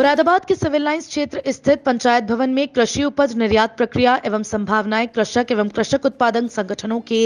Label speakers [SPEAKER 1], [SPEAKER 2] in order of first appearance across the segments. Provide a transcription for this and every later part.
[SPEAKER 1] मुरादाबाद के civil lines क्षेत्र स्थित पंचायत भवन में कृषि उपज निर्यात प्रक्रिया एवं संभावनाएं कृषक एवं कृषक उत्पादक संगठनों के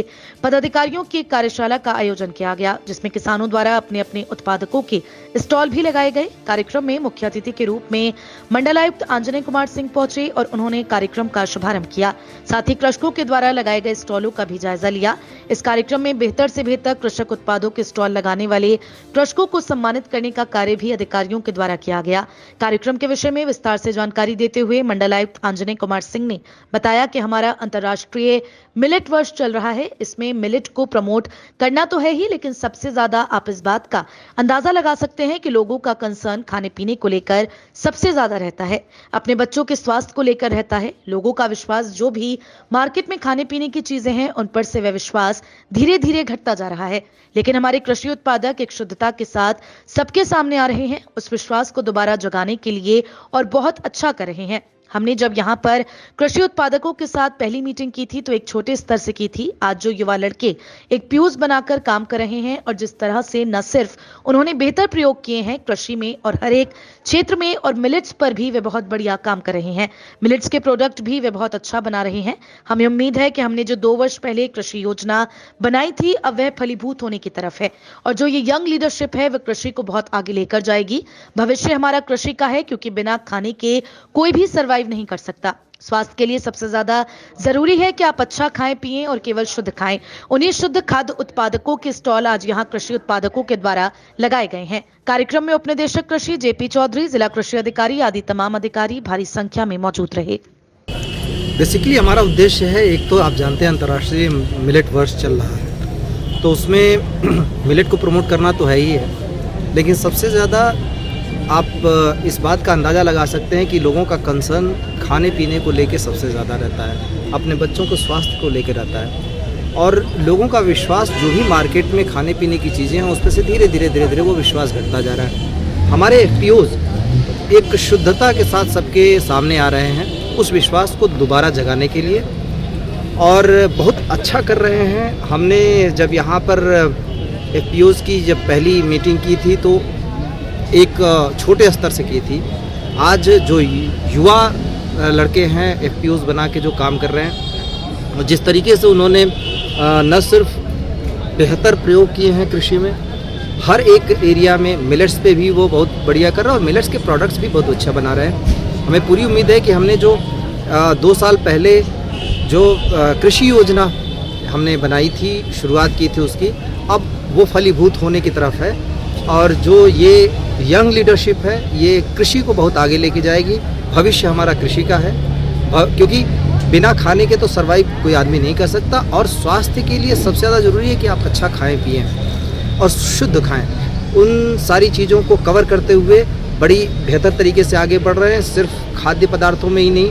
[SPEAKER 1] पदाधिकारियों की एक कार्यशाला का आयोजन किया गया, जिसमें किसानों द्वारा अपने अपने उत्पादकों के स्टॉल भी लगाए गए। कार्यक्रम में मुख्य अतिथि के रूप में मंडलायुक्त आंजनेय कुमार सिंह पहुंचे और उन्होंने कार्यक्रम का शुभारंभ किया। साथ ही कृषकों के द्वारा लगाए गए स्टॉलों का भी जायजा लिया। इस कार्यक्रम में बेहतर से बेहतर कृषक उत्पादों के स्टॉल लगाने वाले कृषकों को सम्मानित करने का कार्य भी अधिकारियों के द्वारा किया गया। कार्यक्रम के विषय में विस्तार से जानकारी देते हुए मंडलायुक्त आंजनेय कुमार सिंह ने बताया कि हमारा अंतर्राष्ट्रीय मिलेट वर्ष चल रहा है। इसमें मिलेट को प्रमोट करना तो है ही, लेकिन सबसे ज्यादा आप इस बात का अंदाजा लगा सकते हैं कि लोगों का कंसर्न खाने पीने को लेकर सबसे ज्यादा रहता है, अपने बच्चों के स्वास्थ्य को लेकर रहता है। लोगों का विश्वास जो भी मार्केट में खाने पीने की चीजें हैं उन पर से वह विश्वास धीरे धीरे घटता जा रहा है, लेकिन हमारे कृषि उत्पादक एक शुद्धता के साथ सबके सामने आ रहे हैं, उस विश्वास को दोबारा जगाने के लिए और बहुत अच्छा कर रहे हैं। हमने जब यहाँ पर कृषि उत्पादकों के साथ पहली मीटिंग की थी तो एक छोटे स्तर से की थी। आज जो युवा लड़के एक प्यूज बनाकर काम कर रहे हैं और जिस तरह से न सिर्फ उन्होंने बेहतर प्रयोग किए हैं कृषि में और हर एक क्षेत्र में, और मिलेट्स पर भी वे बहुत बढ़िया काम कर रहे हैं। मिलेट्स के प्रोडक्ट भी वे बहुत अच्छा बना रहे हैं। हमें उम्मीद है कि हमने जो 2 वर्ष पहले कृषि योजना बनाई थी अब वह फलीभूत होने की तरफ है, और जो ये यंग लीडरशिप है वह कृषि को बहुत आगे लेकर जाएगी। भविष्य हमारा कृषि का है, क्योंकि बिना खाने के कोई भी सर्वाइव नहीं कर सकता। स्वास्थ्य के लिए सबसे ज्यादा जरूरी है कि आप अच्छा खाएं पिएं और केवल शुद्ध खाएं। उन्हीं शुद्ध खाद्य उत्पादकों के स्टॉल आज यहां कृषि उत्पादकों के द्वारा लगाए गए हैं। कार्यक्रम में उपनिदेशक कृषि जेपी चौधरी, जिला कृषि अधिकारी आदि तमाम अधिकारी भारी संख्या में मौजूद रहे।
[SPEAKER 2] बेसिकली हमारा उद्देश्य है, एक तो आप जानते हैं अंतर्राष्ट्रीय मिलेट वर्ष चल रहा है, तो उसमें मिलेट को प्रमोट करना तो है ही है, लेकिन सबसे ज़्यादा आप इस बात का अंदाज़ा लगा सकते हैं कि लोगों का कंसर्न खाने पीने को लेके सबसे ज़्यादा रहता है, अपने बच्चों को स्वास्थ्य को लेकर रहता है, और लोगों का विश्वास जो भी मार्केट में खाने पीने की चीज़ें हैं उस पर से धीरे धीरे वो विश्वास घटता जा रहा है। हमारे एफपीओज एक शुद्धता के साथ सबके सामने आ रहे हैं, उस विश्वास को दोबारा जगाने के लिए, और बहुत अच्छा कर रहे हैं। हमने जब यहाँ पर एफपीओज की जब पहली मीटिंग की थी तो एक छोटे स्तर से की थी। आज जो युवा लड़के हैं एफपीओज बना के जो काम कर रहे हैं, जिस तरीके से उन्होंने न सिर्फ बेहतर प्रयोग किए हैं कृषि में, हर एक एरिया में मिलेट्स पे भी वो बहुत बढ़िया कर रहा है और मिलेट्स के प्रोडक्ट्स भी बहुत अच्छा बना रहे हैं। हमें पूरी उम्मीद है कि हमने जो 2 साल पहले जो कृषि योजना हमने बनाई थी, शुरुआत की थी उसकी, अब वो फलीभूत होने की तरफ है, और जो ये यंग लीडरशिप है ये कृषि को बहुत आगे लेके जाएगी। भविष्य हमारा कृषि का है, क्योंकि बिना खाने के तो सर्वाइव कोई आदमी नहीं कर सकता, और स्वास्थ्य के लिए सबसे ज़्यादा ज़रूरी है कि आप अच्छा खाएं पिएं और शुद्ध खाएं। उन सारी चीज़ों को कवर करते हुए बड़ी बेहतर तरीके से आगे बढ़ रहे हैं, सिर्फ खाद्य पदार्थों में ही नहीं,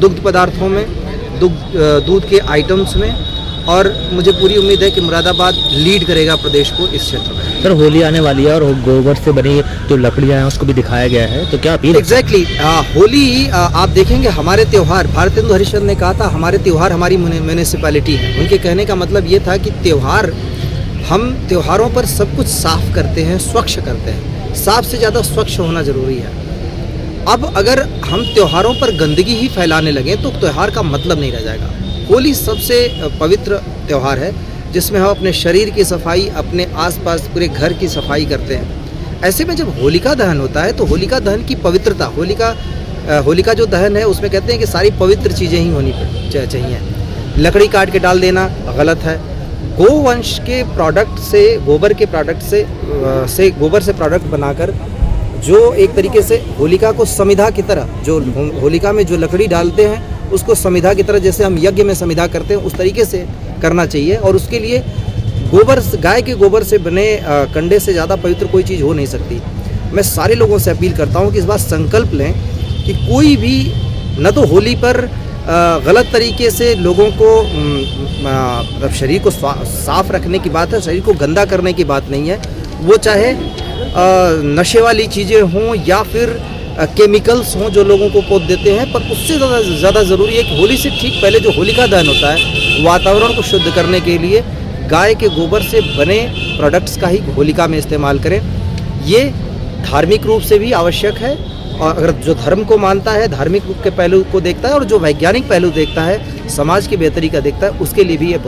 [SPEAKER 2] दुग्ध पदार्थों में, दूध के आइटम्स में, और मुझे पूरी उम्मीद है कि मुरादाबाद लीड करेगा प्रदेश को इस क्षेत्र में।
[SPEAKER 3] सर, होली आने वाली है और गोबर से बनी जो लकड़ियां हैं उसको भी दिखाया गया है, तो क्या अपील?
[SPEAKER 2] एग्जैक्टली होली आप देखेंगे हमारे त्यौहार, भारतेंदु हरिश्चंद्र ने कहा था हमारे त्यौहार हमारी म्यूनिसिपैलिटी है। उनके कहने का मतलब ये था कि त्यौहार, हम त्योहारों पर सब कुछ साफ करते हैं, स्वच्छ करते हैं। साफ से ज़्यादा स्वच्छ होना ज़रूरी है। अब अगर हम त्योहारों पर गंदगी ही फैलाने लगें तो त्यौहार का मतलब नहीं रह जाएगा। होली सबसे पवित्र त्यौहार है जिसमें हम अपने शरीर की सफाई, अपने आसपास पूरे घर की सफाई करते हैं। ऐसे में जब होलिका दहन होता है तो होलिका दहन की पवित्रता, होलिका जो दहन है उसमें कहते हैं कि सारी पवित्र चीज़ें ही होनी चाहिए। लकड़ी काट के डाल देना गलत है। गोवंश के प्रोडक्ट से, गोबर के प्रोडक्ट से गोबर से प्रोडक्ट बनाकर जो एक तरीके से होलिका को समिधा की तरह, जो होलिका में जो लकड़ी डालते हैं उसको समिधा की तरह, जैसे हम यज्ञ में समिधा करते हैं उस तरीके से करना चाहिए। और उसके लिए गोबर, गाय के गोबर से बने कंडे से ज़्यादा पवित्र कोई चीज़ हो नहीं सकती। मैं सारे लोगों से अपील करता हूँ कि इस बात संकल्प लें कि कोई भी न तो होली पर गलत तरीके से लोगों को शरीर को साफ रखने की बात है, शरीर को गंदा करने की बात नहीं है। वो चाहे नशे वाली चीज़ें हों या फिर केमिकल्स हों जो लोगों को पोत देते हैं, पर उससे ज़्यादा ज़रूरी है कि होली से ठीक पहले जो होलिका दहन होता है वातावरण को शुद्ध करने के लिए गाय के गोबर से बने प्रोडक्ट्स का ही होलिका में इस्तेमाल करें। ये धार्मिक रूप से भी आवश्यक है और अगर जो धर्म को मानता है, धार्मिक के पहलू को देखता है, और जो वैज्ञानिक पहलू देखता है, समाज की बेहतरी का देखता है, उसके लिए भी ये